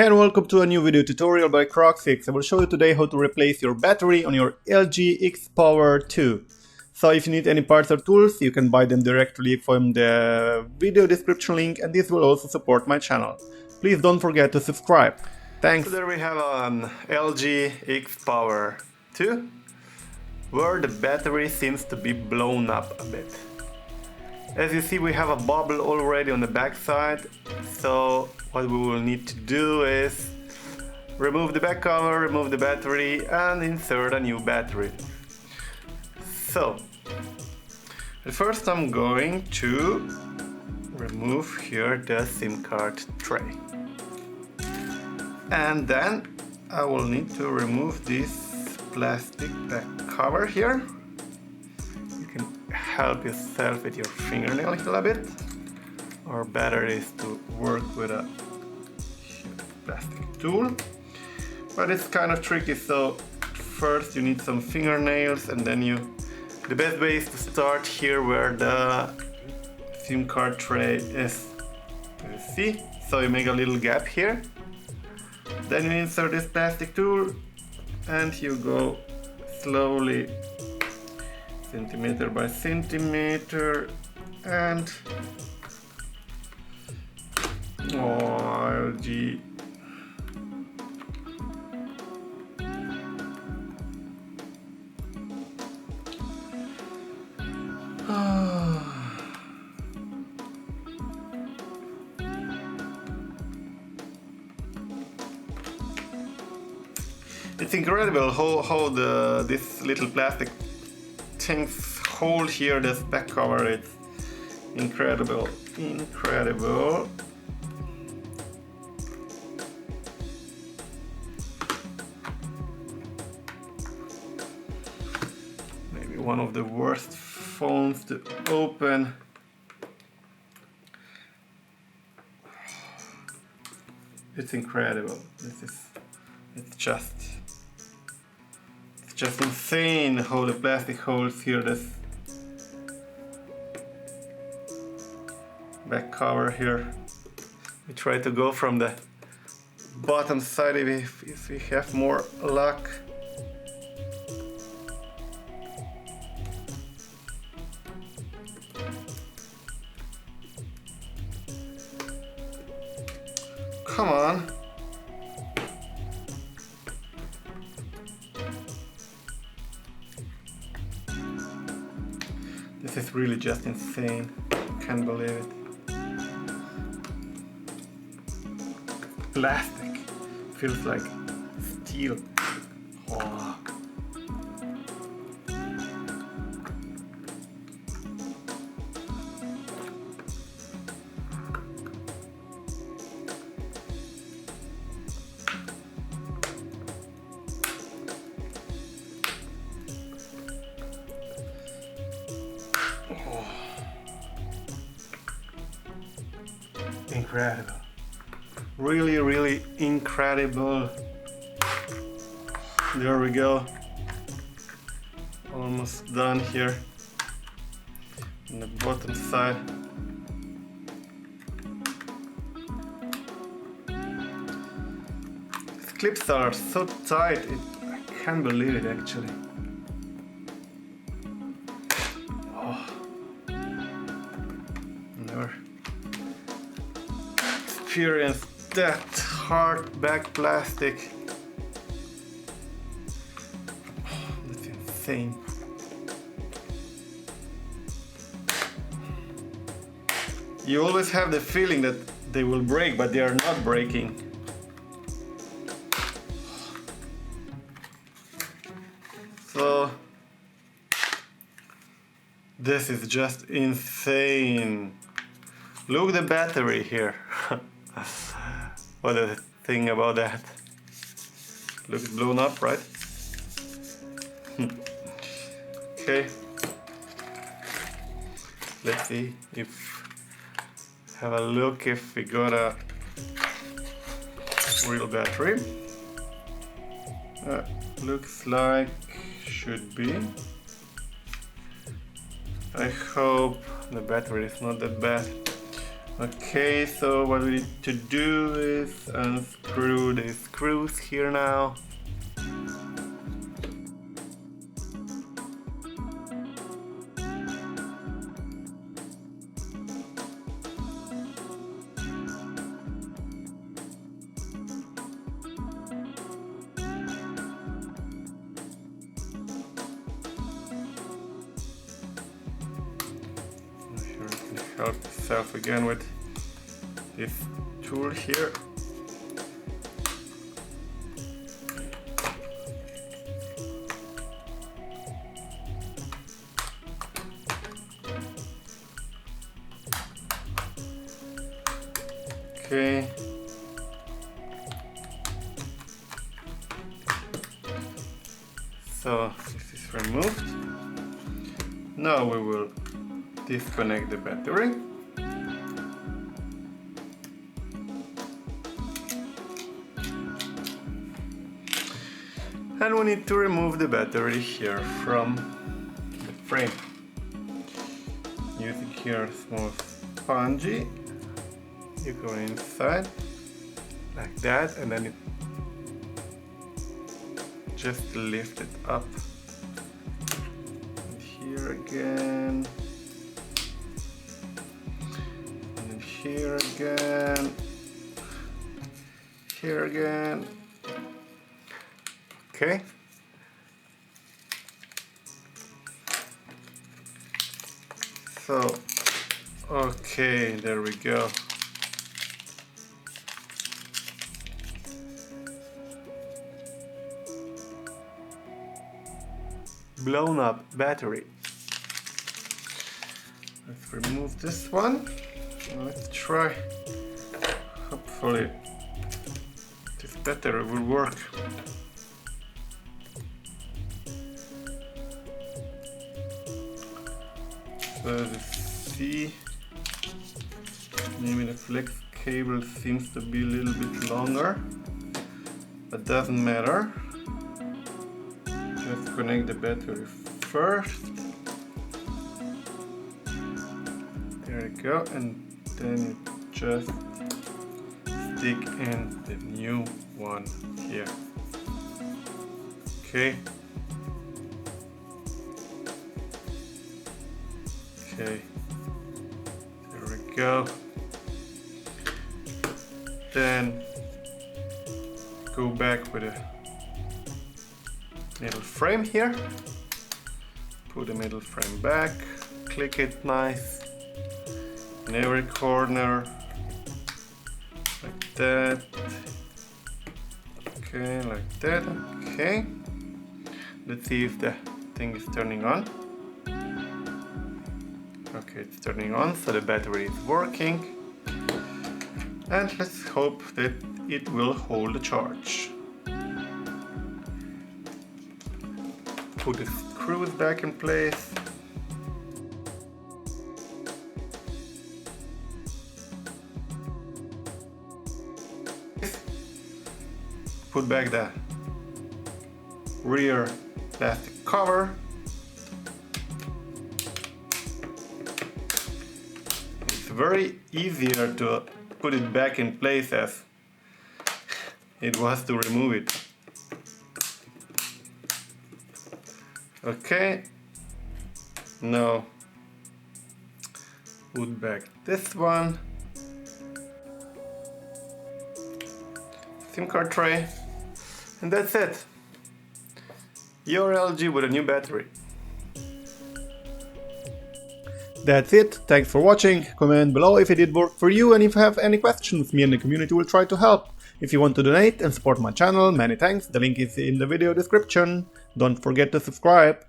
Hey and welcome to a new video tutorial by CrocFIX. I will show you today how to replace your battery on your LG X Power 2. So if you need any parts or tools, you can buy them directly from the video description link, and this will also support my channel. Please don't forget to subscribe. Thanks. So there we have an LG X Power 2 where the battery seems to be blown up a bit. As you see, we have a bubble already on the back side, so what we will need to do is remove the back cover, remove the battery, and insert a new battery. So, at first I'm going to remove here the SIM card tray. And then I will need to remove this plastic back cover here. You can help yourself with your fingernail a little bit, or better is to work with a plastic tool, but it's kind of tricky. So first you need some fingernails, and then the best way is to start here where the SIM card tray is. You see? So you make a little gap here, then you insert this plastic tool and you go slowly, centimeter by centimeter, and LG. It's incredible how this little plastic things hold here this back cover. It's incredible. Maybe one of the worst phones to open. It's incredible. It's just insane how the plastic holds here this back cover here. We try to go from the bottom side if we have more luck. Come on. This is really just insane. Can't believe it. Plastic feels like steel. Oh. Incredible. Really incredible. There we go. Almost done here on the bottom side. These clips are so tight, I can't believe it actually. Oh. Never experienced that hard back plastic. Oh, that's insane. You always have the feeling that they will break, but they are not breaking. So this is just insane. Look at the battery here. What a thing about that. Looks blown up, right? Okay. Let's see have a look if we got a real battery. Looks like should be. I hope the battery is not that bad. Okay, so what we need to do is unscrew the screws here now. Help yourself again with this tool here. Okay. So this is removed. Now we will disconnect the battery. And we need to remove the battery here from the frame. Using here a small spongy, you go inside like that, and then you just lift it up. And here again. Here again, here again. Okay. So, okay, there we go. Blown up battery. Let's remove this one. Let's try. Hopefully this battery will work. So the C, maybe the flex cable seems to be a little bit longer, but doesn't matter. Just connect the battery first. There you go, and then you just stick in the new one here. Okay. Okay. There we go. Then go back with a middle frame here. Put the middle frame back. Click it nice. In every corner, like that. Okay, like that. Okay. Let's see if the thing is turning on. Okay, it's turning on, so the battery is working. And let's hope that it will hold the charge. Put the screws back in place. Put back the rear plastic cover. It's very easier to put it back in place as it was to remove it. Okay, now put back this one. SIM card tray, and that's it. Your LG with a new battery. That's it. Thanks for watching. Comment below if it did work for you, and if you have any questions, me and the community will try to help. If you want to donate and support my channel, many thanks. The link is in the video description. Don't forget to subscribe.